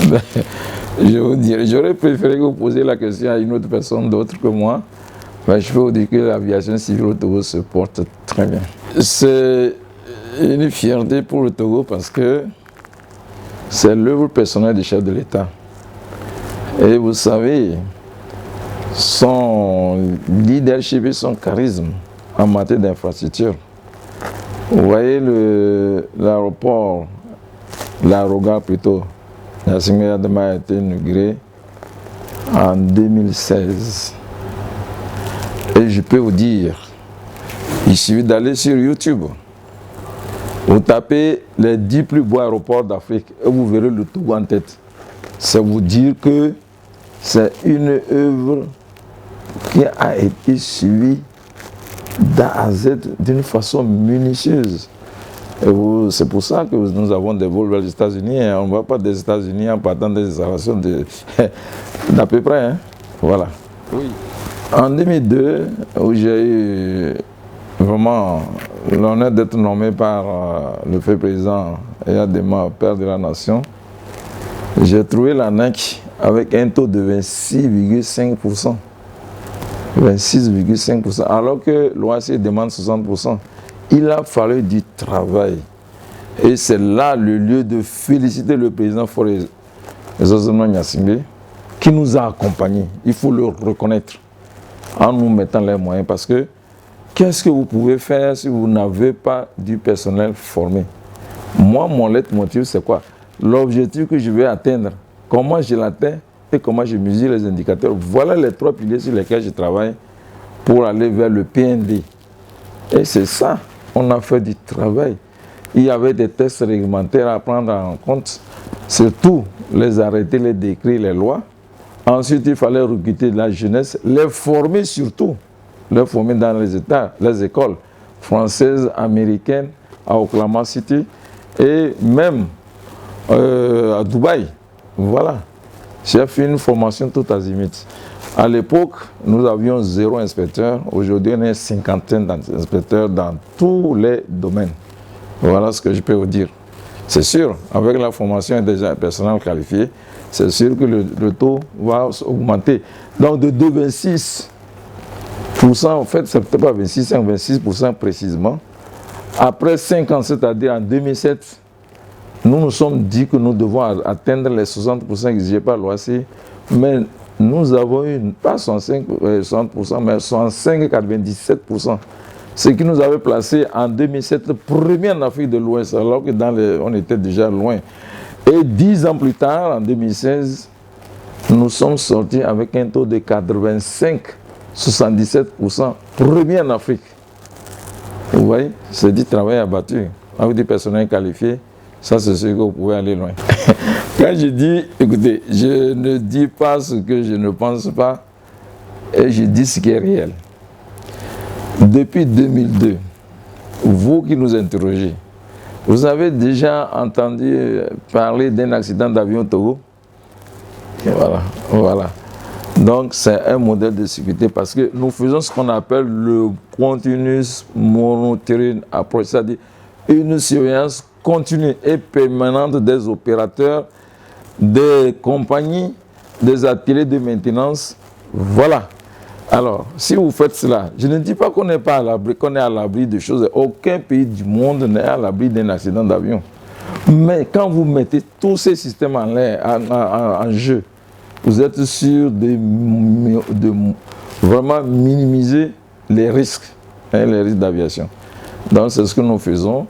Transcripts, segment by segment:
Ben, je vous dirais, j'aurais préféré que vous posiez la question à une autre personne d'autre que moi. Ben, je peux vous dire que l'aviation civile au Togo se porte très bien. C'est une fierté pour le Togo parce que c'est l'œuvre personnelle du chef de l'État. Et vous savez, son leadership et son charisme en matière d'infrastructure. Vous voyez l'aéroport, l'Aroga plutôt, Gnassingbé Adama a été inauguré en 2016. Et je peux vous dire, il suffit d'aller sur YouTube. Vous tapez les 10 plus beaux aéroports d'Afrique et vous verrez le Togo en tête. C'est vous dire que c'est une œuvre qui a été suivie d'A à Z d'une façon minutieuse. C'est pour ça que nous avons des vols vers les États-Unis. On ne va pas des États-Unis en partant des installations d'à peu près. Hein. Voilà. Oui. En 2002, où j'ai eu vraiment l'honneur d'être nommé par le fait président Eyadema, père de la nation, j'ai trouvé l'ANAQ avec un taux de 26,5%. 26,5%, alors que l'OACI demande 60%. Il a fallu du travail. Et c'est là le lieu de féliciter le président Faure Gnassingbé qui nous a accompagnés. Il faut le reconnaître en nous mettant les moyens parce que qu'est-ce que vous pouvez faire si vous n'avez pas du personnel formé? Moi, mon leitmotiv, c'est quoi? L'objectif que je vais atteindre, comment je l'atteins et comment je mesure les indicateurs. Voilà les 3 piliers sur lesquels je travaille pour aller vers le PND. Et c'est ça, on a fait du travail. Il y avait des tests réglementaires à prendre en compte, surtout les arrêtés, les décrets, les lois. Ensuite, il fallait recruter de la jeunesse, les former surtout, les former dans les États, les écoles françaises, américaines, à Oklahoma City et même à Dubaï. Voilà. J'ai fait une formation tout azimut. À l'époque, nous avions 0 inspecteur. Aujourd'hui, on est 50 d'inspecteurs dans tous les domaines. Voilà ce que je peux vous dire. C'est sûr, avec la formation des personnels qualifiés, c'est sûr que le taux va augmenter. Donc de 2,26%, en fait, c'est peut-être pas 26, 26% précisément. Après 5 ans, c'est-à-dire en 2007, nous nous sommes dit que nous devons atteindre les 60% exigés par l'OACI, mais nous avons eu, pas 65%, mais 65,97%. Ce qui nous avait placé en 2007 premier en Afrique de l'Ouest, alors que on était déjà loin. Et 10 ans plus tard, en 2016, nous sommes sortis avec un taux de 85,77%, premier en Afrique. Vous voyez, c'est du travail abattu, avec des personnels qualifiés. Ça, c'est sûr que vous pouvez aller loin. Quand je dis, écoutez, je ne dis pas ce que je ne pense pas, et je dis ce qui est réel. Depuis 2002, vous qui nous interrogez, vous avez déjà entendu parler d'un accident d'avion au Togo? Voilà. Donc, c'est un modèle de sécurité parce que nous faisons ce qu'on appelle le continuous monitoring approach, c'est-à-dire une surveillance continue et permanente des opérateurs, des compagnies, des ateliers de maintenance. Voilà. Alors, si vous faites cela, je ne dis pas qu'on n'est pas à l'abri, qu'on est à l'abri de choses. Aucun pays du monde n'est à l'abri d'un accident d'avion. Mais quand vous mettez tous ces systèmes en jeu, vous êtes sûr de vraiment minimiser les risques d'aviation. Donc, c'est ce que nous faisons.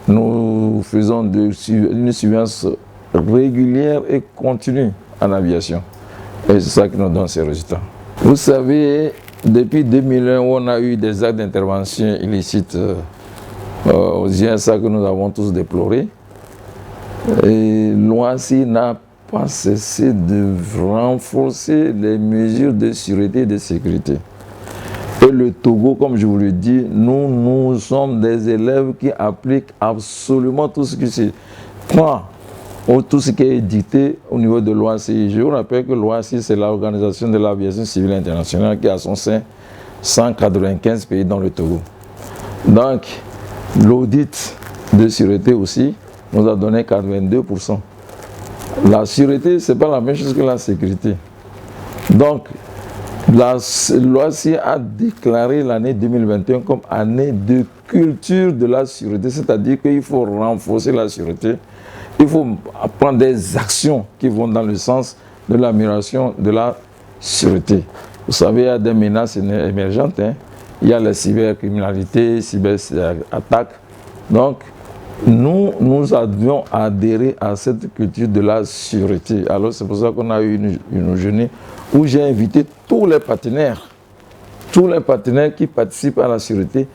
Nous faisons une surveillance régulière et continue en aviation. Et c'est ça qui nous donne ces résultats. Vous savez, depuis 2001, on a eu des actes d'intervention illicites aux ISA que nous avons tous déplorés. Et l'OACI n'a pas cessé de renforcer les mesures de sûreté et de sécurité. Et le Togo, comme je vous le dis, nous sommes des élèves qui appliquent absolument tout ce qui tout ce qui est dicté au niveau de l'OACI. Je vous rappelle que l'OACI, c'est l'Organisation de l'aviation civile internationale qui a à son sein 195 pays dans le Togo. Donc, l'audit de sûreté aussi nous a donné 82%. La sûreté, ce n'est pas la même chose que la sécurité. Donc, l'OACI a déclaré l'année 2021 comme année de culture de la sûreté, c'est-à-dire qu'il faut renforcer la sûreté, il faut prendre des actions qui vont dans le sens de l'amélioration de la sûreté. Vous savez, il y a des menaces émergentes, hein. Il y a la cybercriminalité, cyberattaques. Donc, nous avions adhéré à cette culture de la sûreté. Alors, c'est pour ça qu'on a eu une journée où j'ai invité tous les partenaires qui participent à la sûreté,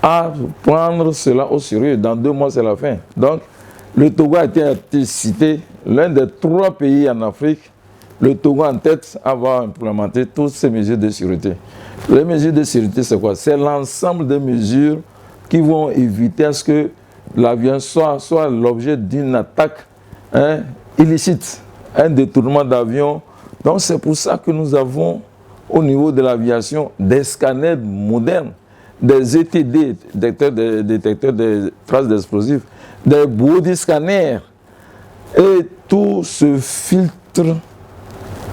à prendre cela au sérieux. Dans 2 mois, c'est la fin. Donc, le Togo a été cité, l'un des 3 pays en Afrique, le Togo en tête, à avoir implémenté toutes ces mesures de sûreté. Les mesures de sûreté, c'est quoi? C'est l'ensemble des mesures qui vont éviter à ce que l'avion soit l'objet d'une attaque illicite, un détournement d'avion. Donc c'est pour ça que nous avons au niveau de l'aviation des scanners modernes, des ETD, détecteurs de traces d'explosifs, des body scanners, et tout se filtre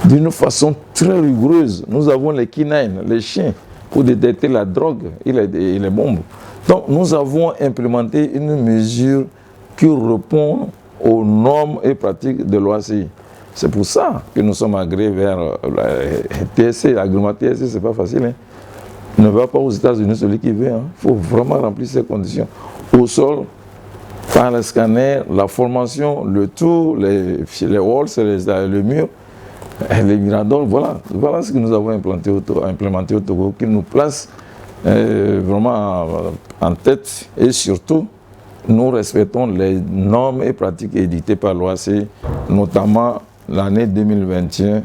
d'une façon très rigoureuse. Nous avons les canines, les chiens, pour détecter la drogue et les bombes. Donc nous avons implémenté une mesure qui répond aux normes et pratiques de l'OACI. C'est pour ça que nous sommes agréés vers la TSC. L'agrément TSC, ce n'est pas facile. Hein. Ne va pas aux États-Unis celui qui veut. Hein. Il faut vraiment remplir ces conditions. Au sol, par le scanner, la formation, le tour, les walls, le mur, les miradors, voilà ce que nous avons implémenté au Togo, qui nous place vraiment en tête, et surtout, nous respectons les normes et pratiques édictées par l'OACI, notamment l'année 2021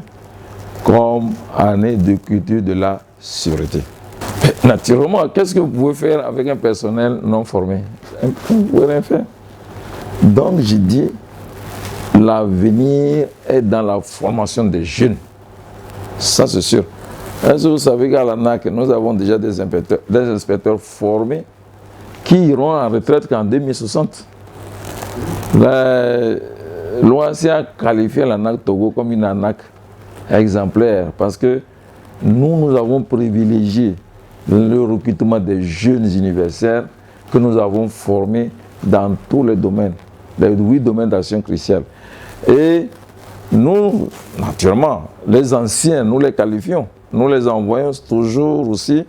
comme année de culture de la sûreté. Naturellement, qu'est-ce que vous pouvez faire avec un personnel non formé? Vous ne pouvez rien faire. Donc, j'ai dit, l'avenir est dans la formation des jeunes. Ça, c'est sûr. Est-ce que vous savez qu'à l'ANAC, nous avons déjà des inspecteurs formés qui iront en retraite qu'en 2060. L'OACI a qualifié l'ANAC Togo comme une ANAC exemplaire parce que nous avons privilégié le recrutement des jeunes universitaires que nous avons formés dans tous les domaines, les 8 domaines d'action cruciale. Et nous, naturellement, les anciens, nous les qualifions. Nous les envoyons toujours aussi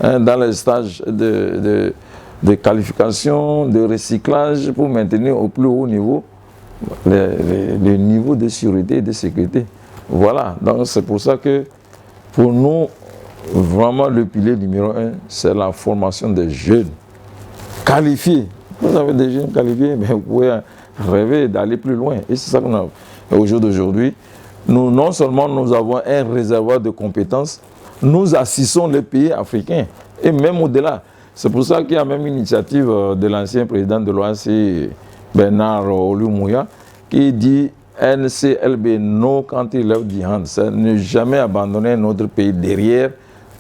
dans les stages de qualification, de recyclage pour maintenir au plus haut niveau le niveau de sûreté et de sécurité. Voilà, donc c'est pour ça que pour nous, vraiment le pilier numéro 1, c'est la formation des jeunes qualifiés. Vous avez des jeunes qualifiés, mais vous pouvez rêver d'aller plus loin. Et c'est ça qu'on a. Au jour d'aujourd'hui, nous, non seulement nous avons un réservoir de compétences, nous assistons les pays africains, et même au-delà. C'est pour ça qu'il y a même une initiative de l'ancien président de l'OACI, Bernard Olumouya, qui dit NCLB, no country left behind. C'est ne jamais abandonner notre pays derrière.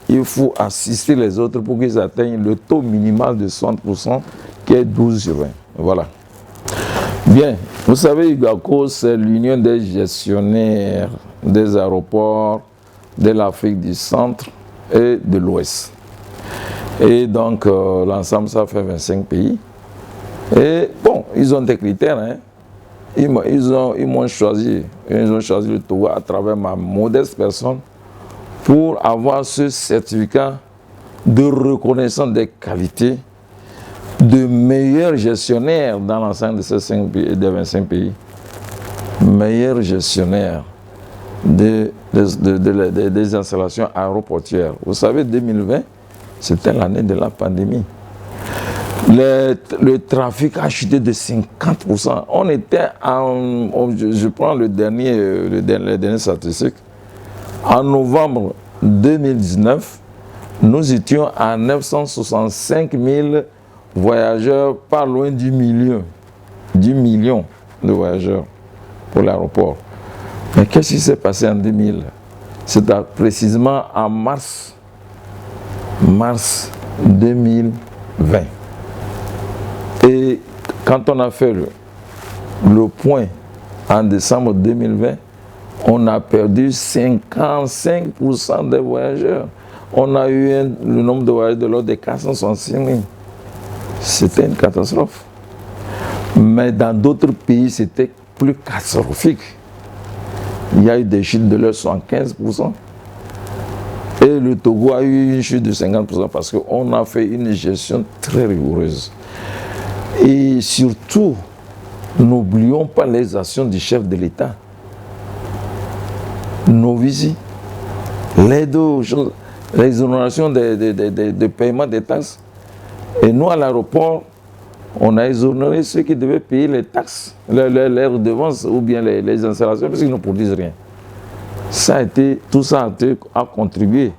Il faut assister les autres pour qu'ils atteignent le taux minimal de 60%, qui est 12 sur 20. Voilà. Bien, vous savez, UGACO, c'est l'union des gestionnaires des aéroports de l'Afrique du Centre et de l'Ouest. Et donc, l'ensemble, ça fait 25 pays. Et bon, ils ont des critères. Hein. Ils m'ont choisi le Togo à travers ma modeste personne pour avoir ce certificat de reconnaissance des qualités de meilleurs gestionnaires dans l'ensemble de ces des 25 pays. Meilleurs gestionnaires des installations aéroportuaires. Vous savez, 2020, c'était l'année de la pandémie. Le trafic a chuté de 50%. On était je prends les dernières statistiques. En novembre 2019, nous étions à 965 000 voyageurs, pas loin du million de voyageurs pour l'aéroport. Mais qu'est-ce qui s'est passé en 2000? C'est précisément en mars 2020. Et quand on a fait le point en décembre 2020, on a perdu 55% des voyageurs. On a eu le nombre de voyageurs de l'ordre de 466 000. C'était une catastrophe. Mais dans d'autres pays, c'était plus catastrophique. Il y a eu des chutes de l'heure 75%. Et le Togo a eu une chute de 50% parce qu'on a fait une gestion très rigoureuse. Et surtout, n'oublions pas les actions du chef de l'État. Nos visites, l'exonération de paiement des taxes. Et nous, à l'aéroport, on a exonéré ceux qui devaient payer les taxes, les redevances ou bien les installations, parce qu'ils ne produisent rien. Tout ça a contribué.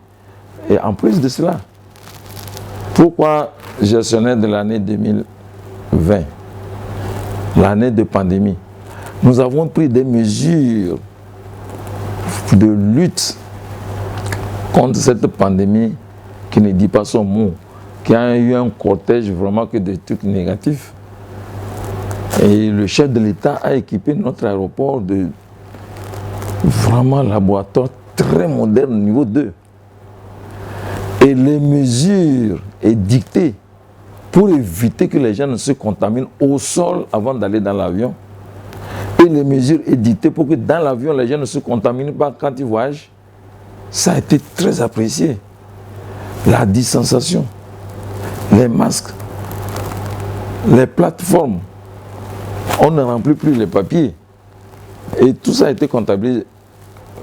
Et en plus de cela, pourquoi gestionnaire de l'année 2020, l'année de pandémie, nous avons pris des mesures de lutte contre cette pandémie qui ne dit pas son mot, qui a eu un cortège vraiment que de trucs négatifs. Et le chef de l'État a équipé notre aéroport de vraiment laboratoire très moderne, niveau 2. Et les mesures édictées pour éviter que les gens ne se contaminent au sol avant d'aller dans l'avion. Et les mesures édictées pour que dans l'avion, les gens ne se contaminent pas quand ils voyagent. Ça a été très apprécié. La distanciation, les masques, les plateformes. On ne remplit plus les papiers. Et tout ça a été comptabilisé.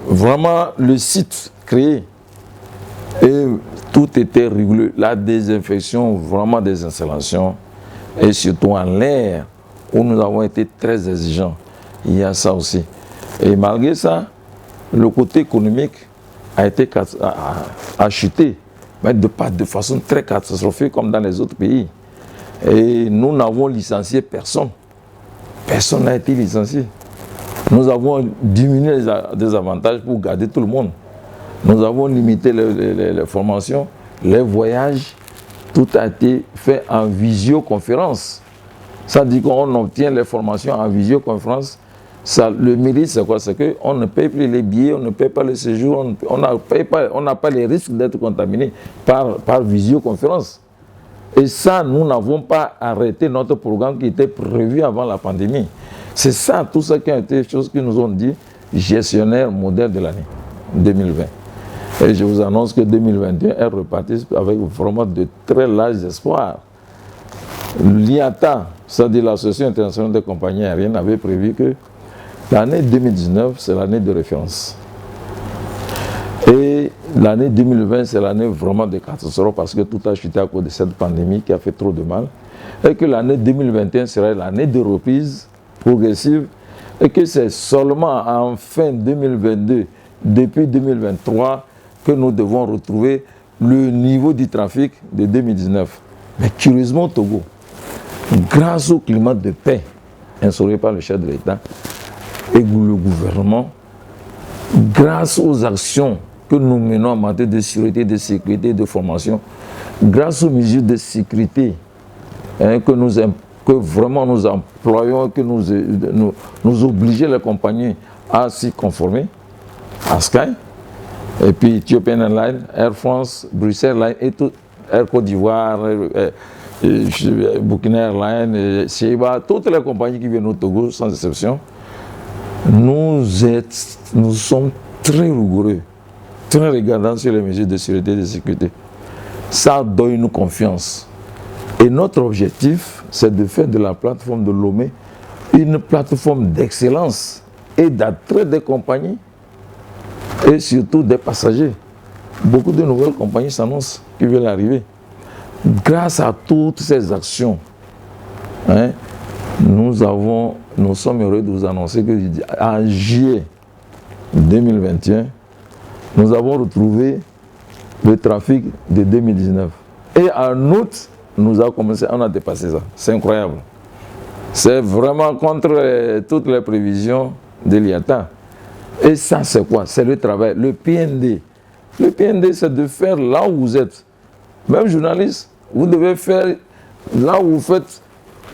Vraiment, le site créé. Et tout était régulé. La désinfection, vraiment des installations. Et surtout en l'air, où nous avons été très exigeants. Il y a ça aussi. Et malgré ça, le côté économique a chuté, mais pas de façon très catastrophique comme dans les autres pays. Et nous n'avons licencié personne. Personne n'a été licencié. Nous avons diminué les avantages pour garder tout le monde. Nous avons limité les formations, les voyages. Tout a été fait en visioconférence. Ça dit qu'on obtient les formations en visioconférence. Le mérite, c'est quoi? C'est qu'on ne paye plus les billets, on ne paye pas les séjours, on n'a pas les risques d'être contaminé par visioconférence. Et ça, nous n'avons pas arrêté notre programme qui était prévu avant la pandémie. C'est ça, tout ça qui a été des choses qui nous ont dit gestionnaire modèle de l'année 2020. Et je vous annonce que 2021 est reparti avec vraiment de très larges espoirs. L'IATA, c'est-à-dire l'Association internationale des compagnies aériennes, avait prévu que l'année 2019, c'est l'année de référence. Et l'année 2020, c'est l'année vraiment de catastrophe parce que tout a chuté à cause de cette pandémie qui a fait trop de mal. Et que l'année 2021 serait l'année de reprise progressive. Et que c'est seulement en fin 2022, depuis 2023, que nous devons retrouver le niveau du trafic de 2019. Mais curieusement, au Togo, grâce au climat de paix instauré par le chef de l'État et le gouvernement, grâce aux actions que nous menons en matière de sécurité, de sécurité, de formation, grâce aux mesures de sécurité que vraiment nous employons, que nous obligeons les compagnies à s'y conformer, à Sky, et puis Ethiopian Airlines, Air France, Bruxelles Airlines, et tout, Air Côte d'Ivoire, Burkina Airlines, Sheba, toutes les compagnies qui viennent au Togo, sans exception, nous sommes très rigoureux, très regardants sur les mesures de sûreté et de sécurité. Ça donne nous confiance. Et notre objectif, c'est de faire de la plateforme de Lomé une plateforme d'excellence et d'attrait des compagnies et surtout des passagers. Beaucoup de nouvelles compagnies s'annoncent qui veulent arriver. Grâce à toutes ces actions, nous sommes heureux de vous annoncer qu'en juillet 2021, nous avons retrouvé le trafic de 2019. Et en août, on a dépassé ça. C'est incroyable. C'est vraiment contre toutes les prévisions de l'IATA. Et ça, c'est quoi? C'est le travail, le PND. Le PND, c'est de faire là où vous êtes. Même journaliste, vous devez faire là où vous faites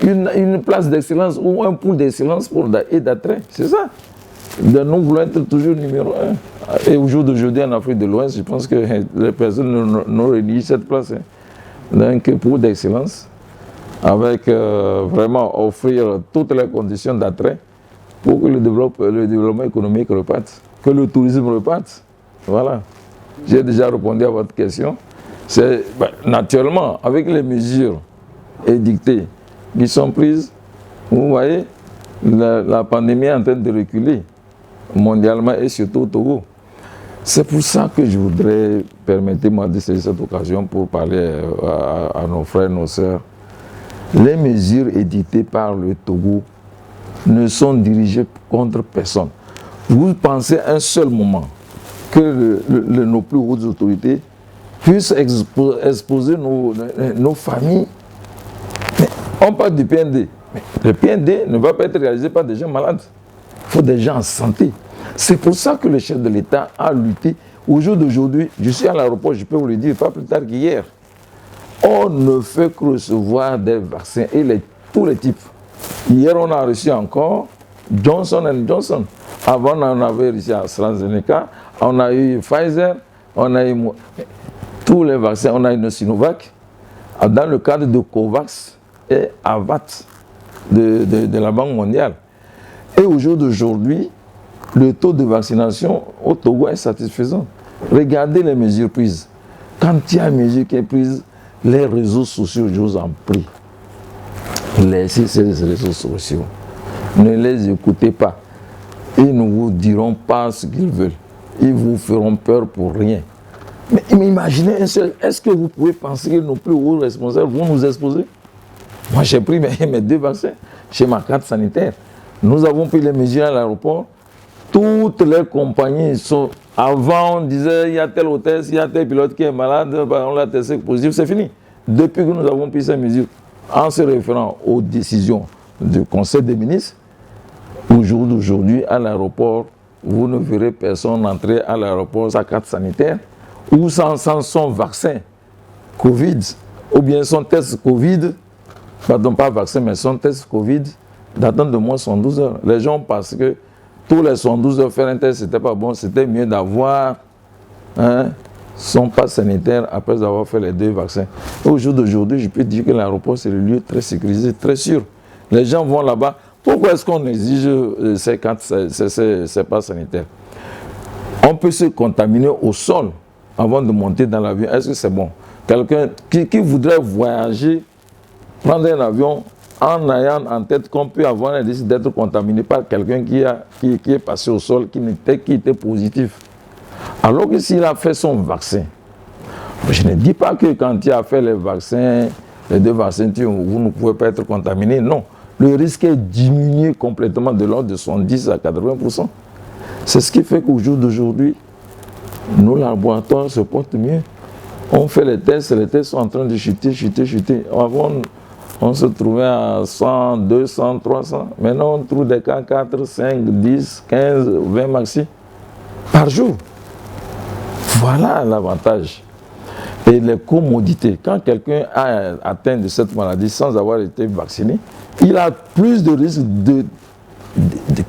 une place d'excellence ou un pool d'excellence et d'attrait. C'est ça. Nous voulons être toujours numéro un. Et au jour d'aujourd'hui, en Afrique de l'Ouest, je pense que les personnes n'auraient dit cette place. Donc, pool d'excellence, avec vraiment offrir toutes les conditions d'attrait pour que le développement économique reparte, que le tourisme reparte. Voilà. J'ai déjà répondu à votre question. C'est naturellement, avec les mesures édictées qui sont prises, vous voyez, la pandémie est en train de reculer mondialement et surtout au Togo. C'est pour ça que je voudrais, permettez-moi de saisir cette occasion pour parler à nos frères, nos sœurs. Les mesures édictées par le Togo ne sont dirigées contre personne. Vous pensez un seul moment que nos plus hautes autorités puissent exposer nos familles. Mais on parle du PND. Mais le PND ne va pas être réalisé par des gens malades. Il faut des gens en santé. C'est pour ça que le chef de l'État a lutté. Au jour d'aujourd'hui, je suis à l'aéroport, je peux vous le dire, pas plus tard qu'hier. On ne fait que recevoir des vaccins et tous les types. Hier, on a reçu encore Johnson & Johnson. Avant, on avait reçu AstraZeneca, on a eu Pfizer, on a eu tous les vaccins, on a eu le Sinovac, dans le cadre de COVAX et AVAT de la Banque mondiale. Et au jour d'aujourd'hui, le taux de vaccination au Togo est satisfaisant. Regardez les mesures prises. Quand il y a une mesure qui est prise, les réseaux sociaux, je vous en prie, laissez ces réseaux sociaux. Ne les écoutez pas. Ils ne vous diront pas ce qu'ils veulent. Ils vous feront peur pour rien. Mais imaginez, est-ce que vous pouvez penser que nos plus hauts responsables vont nous exposer? Moi, j'ai pris mes 2 vaccins chez ma carte sanitaire. Nous avons pris les mesures à l'aéroport. Toutes les compagnies sont... Avant, on disait, il y a tel hôtesse, il y a tel pilote qui est malade, on l'a testé positif, c'est fini. Depuis que nous avons pris ces mesures, en se référant aux décisions du Conseil des ministres, au jour d'aujourd'hui, à l'aéroport, vous ne verrez personne entrer à l'aéroport sa carte sanitaire ou sans son vaccin Covid, ou bien son test Covid, pardon, pas vaccin, mais son test Covid, datant de moins 112 heures. Les gens pensent que tous les 112 heures faire un test, c'était pas bon, c'était mieux d'avoir son pass sanitaire après avoir fait les 2 vaccins. Au jour d'aujourd'hui, je peux dire que l'aéroport, c'est le lieu très sécurisé, très sûr. Les gens vont là-bas. Pourquoi est-ce qu'on exige ces passes sanitaires? On peut se contaminer au sol avant de monter dans l'avion. Est-ce que c'est bon? Quelqu'un qui voudrait voyager, prendre un avion en ayant en tête qu'on peut avoir un risque d'être contaminé par quelqu'un qui est passé au sol, qui était positif. Alors que s'il a fait son vaccin, je ne dis pas que quand il a fait les vaccins, les 2 vaccins, vous ne pouvez pas être contaminé. Non. Le risque est diminué complètement de l'ordre de 70 à 80%. C'est ce qui fait qu'au jour d'aujourd'hui, nos laboratoires se portent mieux. On fait les tests sont en train de chuter. Avant, on se trouvait à 100, 200, 300. Maintenant, on trouve des cas 4, 5, 10, 15, 20 maxi par jour. Voilà l'avantage. Et les commodités. Quand quelqu'un a atteint de cette maladie sans avoir été vacciné, il a plus de risques de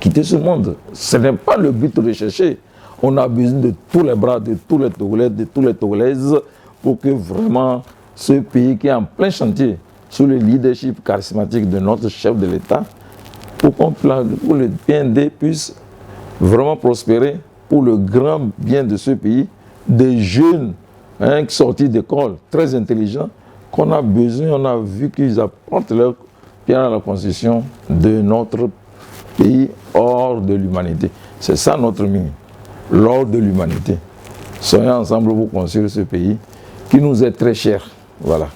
quitter ce monde. Ce n'est pas le but recherché. On a besoin de tous les bras, de tous les Togolais, de tous les Togolaises, pour que vraiment ce pays qui est en plein chantier, sous le leadership charismatique de notre chef de l'État, pour le PND puisse vraiment prospérer pour le grand bien de ce pays, des jeunes sortis d'école très intelligents qu'on a besoin, on a vu qu'ils apportent leur pierre à la construction de notre pays hors de l'humanité. C'est ça notre mine, l'or de l'humanité. Soyons ensemble pour construire ce pays qui nous est très cher. Voilà.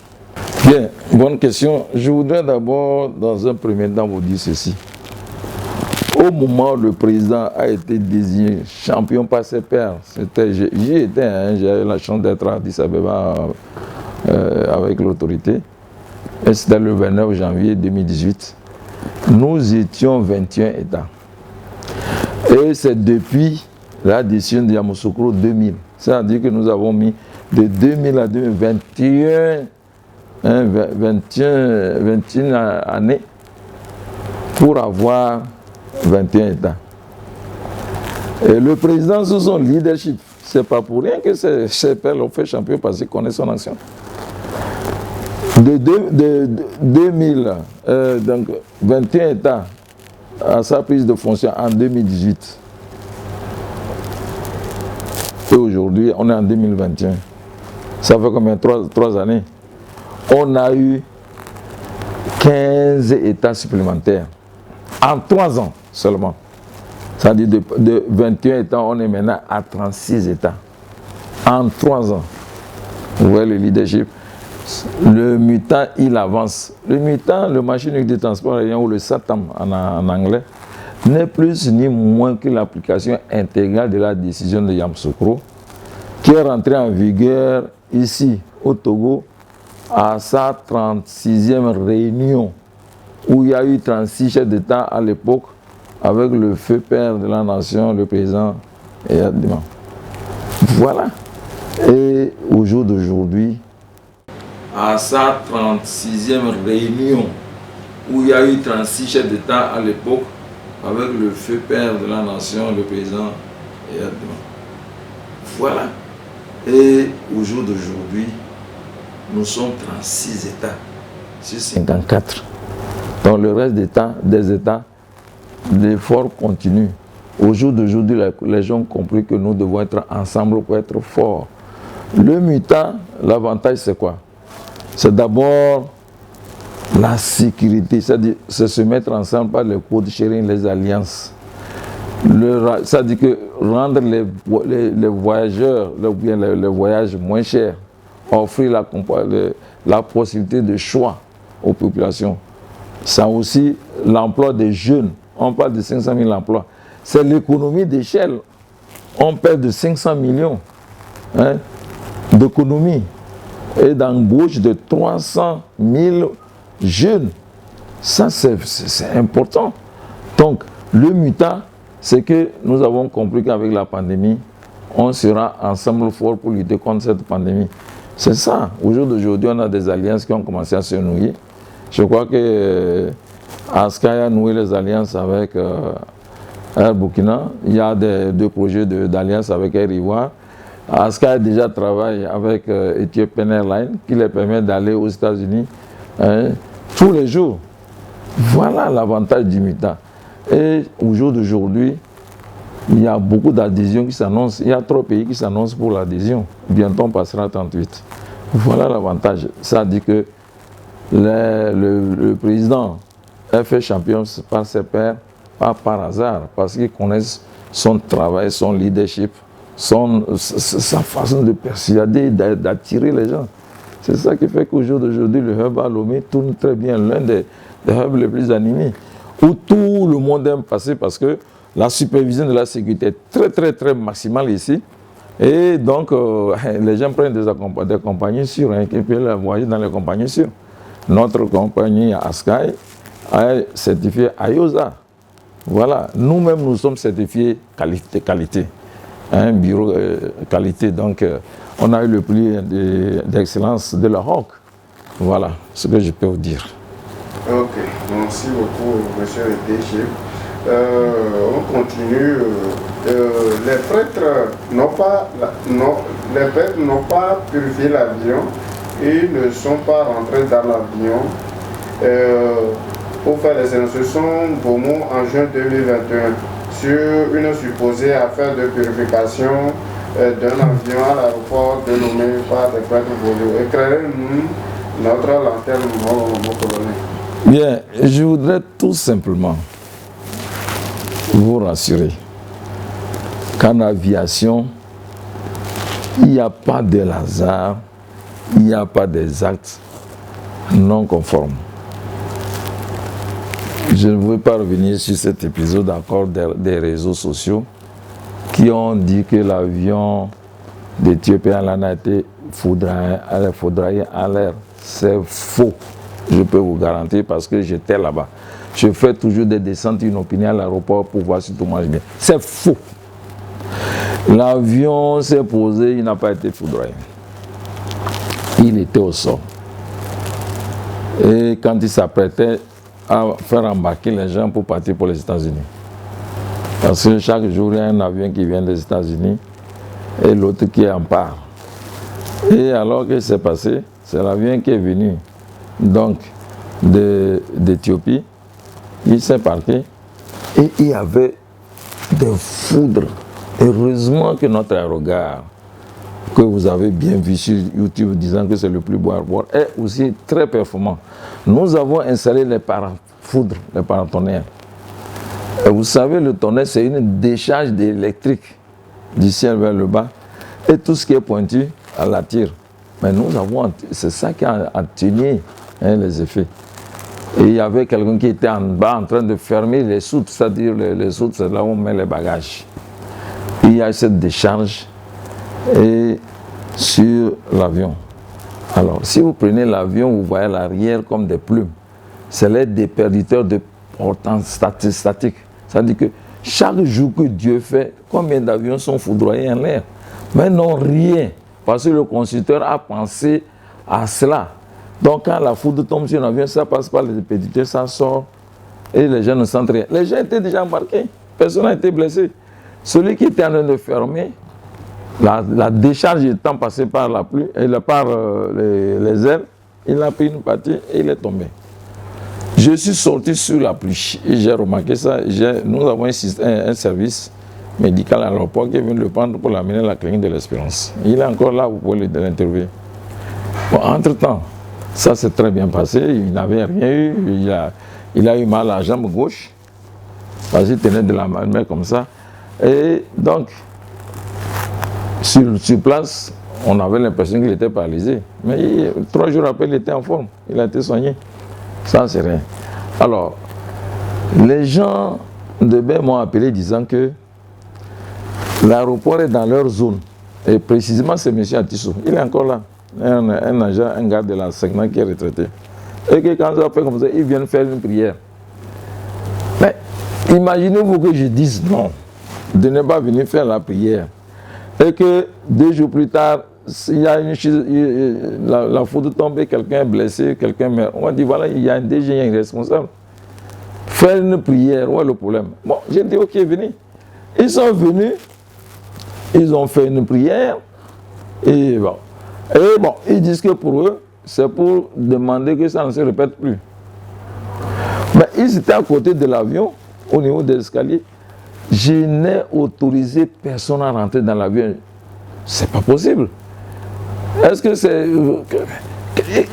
Bien, bonne question. Je voudrais d'abord, dans un premier temps, vous dire ceci. Au moment où le président a été désigné champion par ses pairs, j'y étais, j'ai eu la chance d'être à Addis Abeba avec l'autorité, et c'était le 29 janvier 2018. Nous étions 21 États. Et c'est depuis la décision de Yamoussoukro 2000. C'est-à-dire que nous avons mis de 2000 à 2021 21 années pour avoir 21 États. Et le président, sous son leadership, c'est pas pour rien que ces pères l'ont fait champion parce qu'il connaît son action. De 2000, donc 21 États à sa prise de fonction en 2018. Et aujourd'hui, on est en 2021. Ça fait combien? 3 années. On a eu 15 États supplémentaires en 3 ans seulement. C'est-à-dire de 21 États, on est maintenant à 36 États. En 3 ans. Vous voyez le leadership. Le mutant, il avance. Le mutant, le marché unique de transport aérien, ou le SATAM en anglais, n'est plus ni moins que l'application intégrale de la décision de Yamoussoukro, qui est rentrée en vigueur ici, au Togo, à sa 36e réunion, où il y a eu 36 chefs d'État à l'époque, avec le feu père de la nation, le président Yadima. Voilà. Et au jour d'aujourd'hui, à sa 36e réunion, où il y a eu 36 chefs d'État à l'époque, avec le feu père de la nation, le président Yadima. Voilà. Et au jour d'aujourd'hui, nous sommes 36 États sur 54. Dans le reste des États, l'effort continue. Au jour d'aujourd'hui, les gens ont compris que nous devons être ensemble pour être forts. Le mutant, l'avantage c'est quoi? C'est d'abord la sécurité, c'est-à-dire se mettre ensemble par le code sharing, les alliances. C'est-à-dire que rendre les voyageurs, les voyages moins chers, offrir la possibilité de choix aux populations. Ça aussi, l'emploi des jeunes. On parle de 500 000 emplois. C'est l'économie d'échelle. On perd de 500 millions d'économie et d'embauche de 300 000 jeunes. Ça, c'est important. Donc, le mutant, c'est que nous avons compris qu'avec la pandémie, on sera ensemble fort pour lutter contre cette pandémie. C'est ça. Au jour d'aujourd'hui, on a des alliances qui ont commencé à se nouer. Je crois que Askai a noué les alliances avec Air Burkina. Il y a deux projets d'alliance avec Air Ivoire. Askai déjà travaille avec Ethiopian Airlines qui les permet d'aller aux États-Unis tous les jours. Voilà l'avantage du mutant. Et au jour d'aujourd'hui, il y a beaucoup d'adhésions qui s'annoncent. Il y a 3 pays qui s'annoncent pour l'adhésion. Bientôt, on passera à 38. Voilà l'avantage. Ça dit que le président est fait champion par ses pairs, pas par hasard, parce qu'ils connaissent son travail, son leadership, sa façon de persuader, d'attirer les gens. C'est ça qui fait qu'au jour d'aujourd'hui, le hub à Lomé tourne très bien, l'un des hubs les plus animés, où tout le monde aime passer parce que la supervision de la sécurité est très maximale ici. Et donc, les gens prennent des compagnies sûres, qui peuvent voyager dans les compagnies sûres. Notre compagnie Askai est certifiée IOSA. Voilà, nous-mêmes, nous sommes certifiés qualité. Un bureau qualité. Donc, on a eu le prix d'excellence de la ROC. Voilà ce que je peux vous dire. Ok, merci beaucoup, monsieur le DG. On continue. Les prêtres n'ont pas purifié l'avion. Ils ne sont pas rentrés dans l'avion pour faire les instructions Gomo en juin 2021 sur une supposée affaire de purification d'un avion à l'aéroport de Lomé par des prêtres volés. Éclairez-nous notre lanterne, mon colonel. Bien, je voudrais tout simplement vous rassurer qu'en aviation, il n'y a pas de hasard, il n'y a pas des actes non conformes. Je ne veux pas revenir sur cet épisode encore des réseaux sociaux qui ont dit que l'avion d'Ethiopian a été foudroyé à l'air. C'est faux. Je peux vous garantir parce que j'étais là-bas. Je fais toujours des descentes inopinées à l'aéroport pour voir si tout marche bien. C'est faux. L'avion s'est posé, il n'a pas été foudroyé. Il était au sol. Et quand il s'apprêtait à faire embarquer les gens pour partir pour les États-Unis. Parce que chaque jour, il y a un avion qui vient des États-Unis et l'autre qui en part. Et alors que c'est passé, c'est l'avion qui est venu donc d'Éthiopie. Il s'est parqué et il y avait des foudres. Heureusement que notre aérogare, que vous avez bien vu sur YouTube disant que c'est le plus beau aéroport, est aussi très performant. Nous avons installé les parafoudres, les paratonnerres. Et vous savez, le tonnerre, c'est une décharge d'électrique du ciel vers le bas. Et tout ce qui est pointu, elle l'attire. Mais nous avons, c'est ça qui a atténué les effets. Et il y avait quelqu'un qui était en bas en train de fermer les soutes, c'est-à-dire les soutes, c'est là où on met les bagages. Il y a cette décharge et sur l'avion. Alors, si vous prenez l'avion, vous voyez l'arrière comme des plumes. C'est les déperditeur de portance statique. C'est-à-dire que chaque jour que Dieu fait, combien d'avions sont foudroyés en l'air? Mais non, rien. Parce que le constructeur a pensé à cela. Donc, quand la foudre tombe sur un avion, ça passe par les déperditeur, ça sort et les gens ne sentent rien. Les gens étaient déjà embarqués. Personne n'a été blessé. Celui qui était en train de fermer, la décharge étant passée par la pluie, et par les ailes, il a pris une partie et il est tombé. Je suis sorti sur la pluie et j'ai remarqué ça. Nous avons un service médical à l'aéroport qui est venu le prendre pour l'amener à la clinique de l'Espérance. Il est encore là, vous pouvez l'interviewer. Bon, entre-temps, ça s'est très bien passé, il n'avait rien eu, il a eu mal à la jambe gauche, parce qu'il tenait de la main comme ça. Et donc, sur place, on avait l'impression qu'il était paralysé. Mais 3 jours après, il était en forme, il a été soigné. Ça, c'est rien. Alors, les gens de Baie m'ont appelé disant que l'aéroport est dans leur zone. Et précisément, c'est M. Atissou. Il est encore là. Un agent, un gars de la SECNA qui est retraité. Et que quand ça fait comme ça, ils viennent faire une prière. Mais imaginez-vous que je dise non, de ne pas venir faire la prière. Et que 2 jours plus tard, il y a la foudre tombe et quelqu'un est blessé, quelqu'un meurt. On va dire voilà, il y a un DG, il y a un responsable. Faire une prière, où est le problème? Bon, j'ai dit ok, venez. Ils sont venus, ils ont fait une prière, et bon, ils disent que pour eux, c'est pour demander que ça ne se répète plus. Mais ils étaient à côté de l'avion, au niveau des escaliers. Je n'ai autorisé personne à rentrer dans l'avion. C'est pas possible. Est-ce que c'est...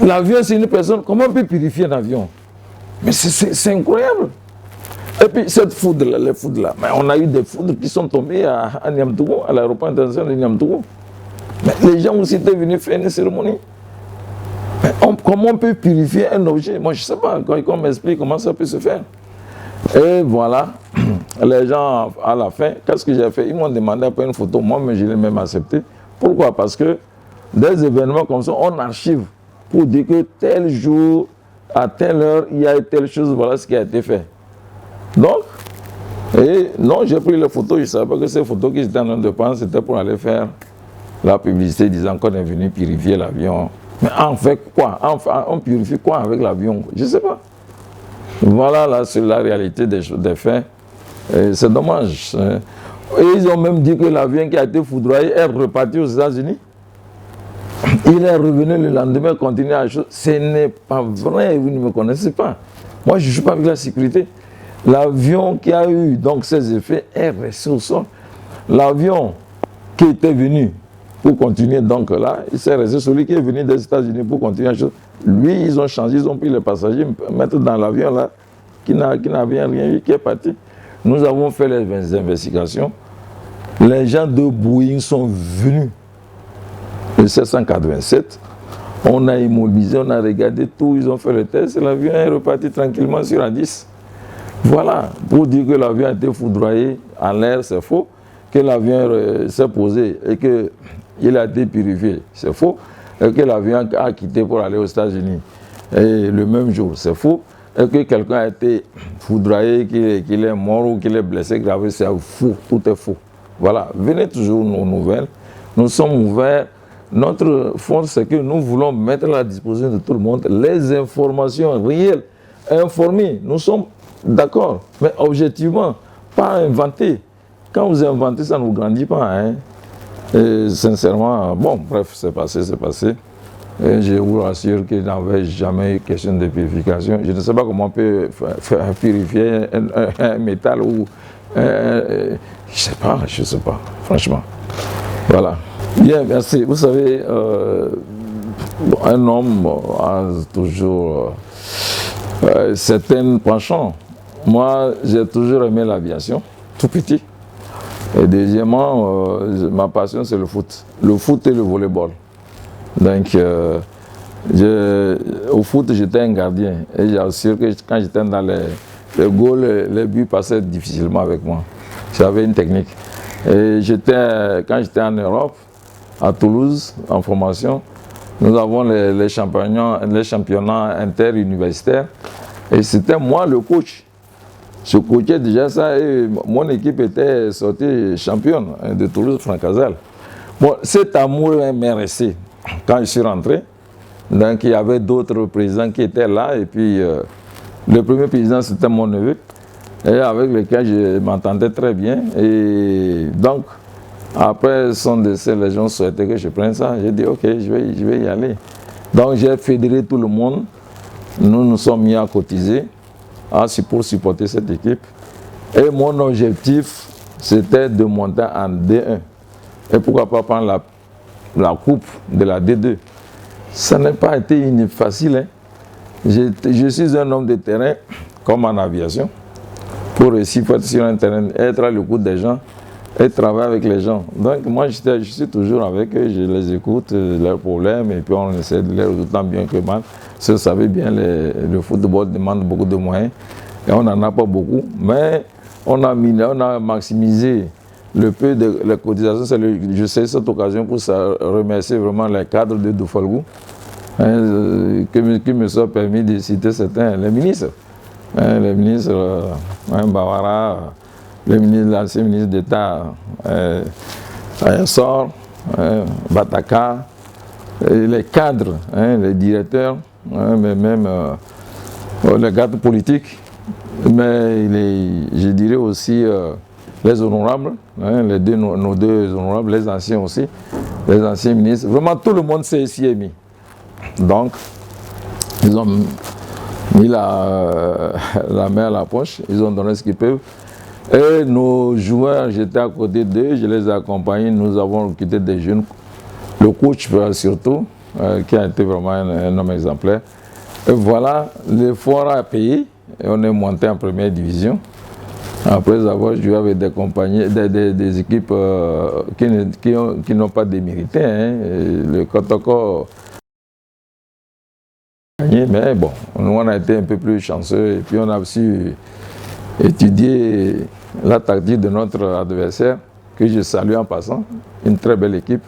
L'avion, c'est une personne... Comment on peut purifier un avion? Mais c'est incroyable. Et puis, cette foudre-là, les foudres-là, mais on a eu des foudres qui sont tombées à Niamtougou, à l'aéroport international de Niamtougou. Mais les gens aussi étaient venus faire une cérémonie. Mais comment on peut purifier un objet? Moi, je ne sais pas. Quand on m'explique comment ça peut se faire. Et voilà, les gens, à la fin, qu'est-ce que j'ai fait? Ils m'ont demandé après une photo. Moi, mais je l'ai même accepté. Pourquoi? Parce que des événements comme ça, on archive pour dire que tel jour, à telle heure, il y a telle chose, voilà ce qui a été fait. Donc, et non, j'ai pris les photos, je ne savais pas que ces photos qu'ils étaient en train de prendre, c'était pour aller faire la publicité disant qu'on est venu purifier l'avion. Mais en fait quoi? On purifie quoi avec l'avion? Je ne sais pas. Voilà, là, c'est la réalité des faits. C'est dommage. Et ils ont même dit que l'avion qui a été foudroyé est reparti aux États-Unis. Il est revenu le lendemain, continuer à chose. Ce n'est pas vrai, vous ne me connaissez pas. Moi, je ne joue pas avec la sécurité. L'avion qui a eu donc ces effets est resté au sol. L'avion qui était venu pour continuer donc là, il s'est resté celui qui est venu des États-Unis pour continuer à chose. Lui, ils ont changé, ils ont pris les passagers, mettre dans l'avion là, qui n'avait rien eu, qui est parti. Nous avons fait les investigations. Les gens de Boeing sont venus. Le 787, on a immobilisé, on a regardé tout, ils ont fait le test, l'avion est reparti tranquillement sur A10. Voilà, pour dire que l'avion a été foudroyé en l'air, c'est faux. Que l'avion s'est posé et qu'il a été purifié, c'est faux. Et que l'avion a quitté pour aller aux États-Unis le même jour, c'est faux. Et que quelqu'un a été foudroyé, qu'il est mort ou qu'il est blessé grave, c'est faux, tout est faux. Voilà, venez toujours nos nouvelles. Nous sommes ouverts. notre force, c'est que nous voulons mettre à la disposition de tout le monde les informations réelles, informées. Nous sommes d'accord, mais objectivement, pas inventées. Quand vous inventez, ça ne vous grandit pas. Hein. Et sincèrement, bon, bref, c'est passé, c'est passé. Et je vous rassure qu'il n'y avait jamais eu question de purification. Je ne sais pas comment on peut faire purifier un métal ou... je ne sais pas, franchement. Voilà. Bien, merci. Vous savez, un homme a toujours certains penchants. Moi, j'ai toujours aimé l'aviation, tout petit. Et deuxièmement, ma passion, c'est le foot. Le foot et le volleyball. Donc, au foot, j'étais un gardien. Et j'assure que quand j'étais dans les goals, les buts passaient difficilement avec moi. J'avais une technique. Et quand j'étais en Europe, à Toulouse, en formation, nous avons les championnats interuniversitaires. Et c'était moi le coach. Je coachais déjà ça et mon équipe était sortie championne de Toulouse, Francazal. Bon, cet amour m'est resté quand je suis rentré. Donc il y avait d'autres présidents qui étaient là et puis le premier président c'était mon neveu et avec lequel je m'entendais très bien. Et donc après son décès, les gens souhaitaient que je prenne ça. J'ai dit ok, je vais y aller. Donc j'ai fédéré tout le monde. Nous nous sommes mis à cotiser pour supporter cette équipe. Et mon objectif, c'était de monter en D1. Et pourquoi pas prendre la coupe de la D2. Ça n'a pas été facile. Hein. Je suis un homme de terrain, comme en aviation, pour réussir être sur un terrain, être à l'écoute des gens et travailler avec les gens. Donc moi, je suis toujours avec eux, je les écoute, leurs problèmes, et puis on essaie de les résoudre tant bien que mal. Vous savez bien, le football demande beaucoup de moyens, et on n'en a pas beaucoup, mais on a maximisé le peu de la cotisation. Je sais cette occasion pour remercier vraiment les cadres de Dufalgou, qui me sont permis de citer certains, les ministres. Les ministres Bawara, l'ancien ministre d'État Ayassor, Bataka, les cadres, les directeurs, mais même les cadres politiques, mais je dirais aussi les honorables, nos deux honorables, les anciens aussi, les anciens ministres. Vraiment, tout le monde s'est ici mis. Donc, ils ont mis la main à la poche, ils ont donné ce qu'ils peuvent. Et nos joueurs, j'étais à côté d'eux, je les ai accompagnés, nous avons recruté des jeunes, le coach surtout, qui a été vraiment un homme exemplaire. Et voilà, l'effort a payé, et on est monté en première division. Après avoir joué avec des compagnies, des équipes qui n'ont pas démérité. Hein. Le Kotoko a gagné, mais bon, nous on a été un peu plus chanceux et puis on a su étudier la tactique de notre adversaire, que je salue en passant, une très belle équipe.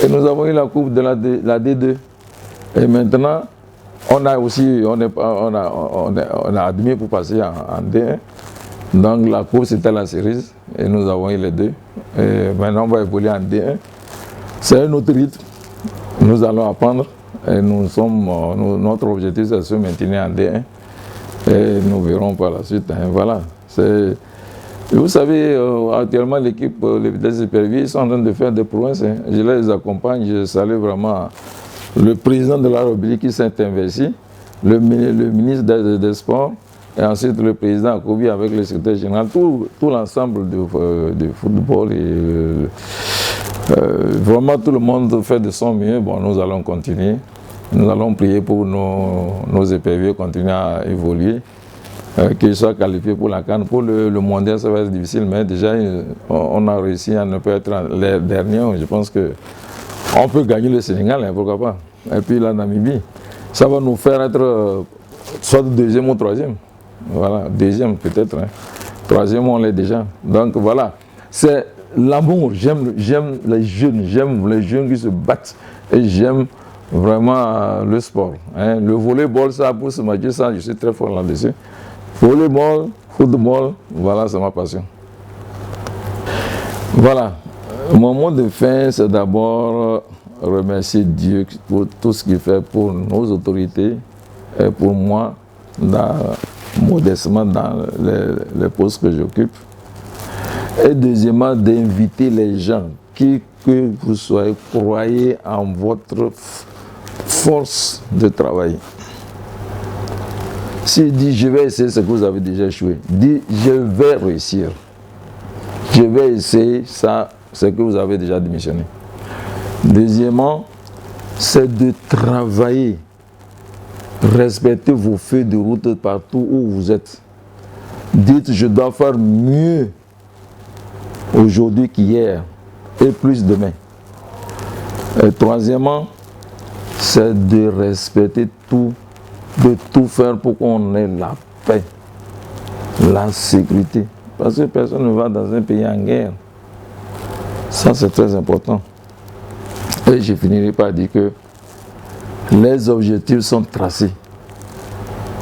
Et nous avons eu la coupe de la D2. Et maintenant, on a admis pour passer en D1. Donc la coupe c'était la cerise et nous avons eu les deux. Et maintenant on va évoluer en D1. C'est un autre rythme. Nous allons apprendre et notre objectif c'est de se maintenir en D1. Et nous verrons par la suite. Hein, voilà. Vous savez, actuellement l'équipe, les vitesses supervisées sont en train de faire des prouesses. Hein. Je les accompagne, je salue vraiment le président de la République qui s'est investi, le ministre des Sports, et ensuite le président Akobi avec le secrétaire général, tout l'ensemble du football. Et, vraiment tout le monde fait de son mieux. Bon, nous allons continuer. Nous allons prier pour nos éperviers continuer à évoluer, qu'ils soient qualifiés pour la CAN. Pour le mondial, ça va être difficile, mais déjà, on a réussi à ne pas être les derniers. Je pense qu'on peut gagner le Sénégal, hein, pourquoi pas. Et puis la Namibie, ça va nous faire être soit deuxième ou troisième. Voilà, deuxième peut-être. Hein. Troisième, on l'est déjà. Donc voilà, c'est l'amour. J'aime les jeunes qui se battent. Et j'aime vraiment le sport. Hein. Le volleyball, ça, pour ce match, ça, je suis très fort là-dessus. Volleyball, football, voilà, c'est ma passion. Voilà. Mon mot de fin, c'est d'abord remercier Dieu pour tout ce qu'il fait pour nos autorités et pour moi, modestement dans les postes que j'occupe. Et deuxièmement, d'inviter les gens, qui que vous soyez, croyez en votre force de travail. S'il dit je vais essayer ce que vous avez déjà échoué, dit je vais réussir. Je vais essayer ça, ce que vous avez déjà démissionné. Deuxièmement, c'est de travailler. Respectez vos feuilles de route partout où vous êtes. Dites je dois faire mieux aujourd'hui qu'hier et plus demain. Et troisièmement, c'est de respecter tout, de tout faire pour qu'on ait la paix, la sécurité. Parce que personne ne va dans un pays en guerre. Ça, c'est très important. Et je finirai par dire que les objectifs sont tracés.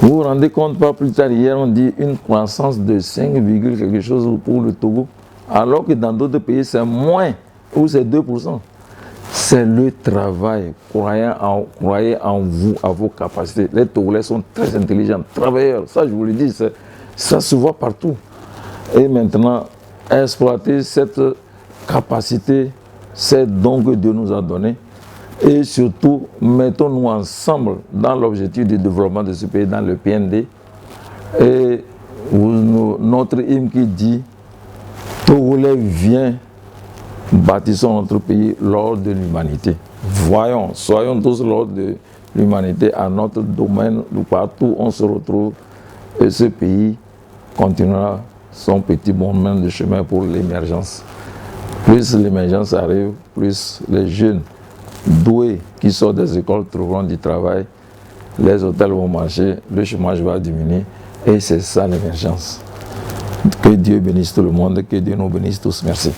Vous vous rendez compte, pas plus tard, hier, on dit une croissance de 5, quelque chose pour le Togo, alors que dans d'autres pays, c'est moins, ou c'est 2%. C'est le travail. Croyez en vous, à vos capacités. Les Togolais sont très intelligents, travailleurs. Ça, je vous le dis, ça se voit partout. Et maintenant, exploiter cette capacité, c'est donc que Dieu nous a donné. Et surtout, mettons-nous ensemble dans l'objectif de développement de ce pays, dans le PND. Et notre hymne qui dit Togolais, viens, bâtissons notre pays l'ordre de l'humanité. Voyons, soyons tous l'ordre de l'humanité à notre domaine, partout où on se retrouve. Et ce pays continuera son petit bonhomme de chemin pour l'émergence. Plus l'émergence arrive, plus les jeunes doués qui sortent des écoles trouveront du travail, les hôtels vont marcher, le chômage va diminuer. Et c'est ça l'émergence. Que Dieu bénisse tout le monde, que Dieu nous bénisse tous. Merci.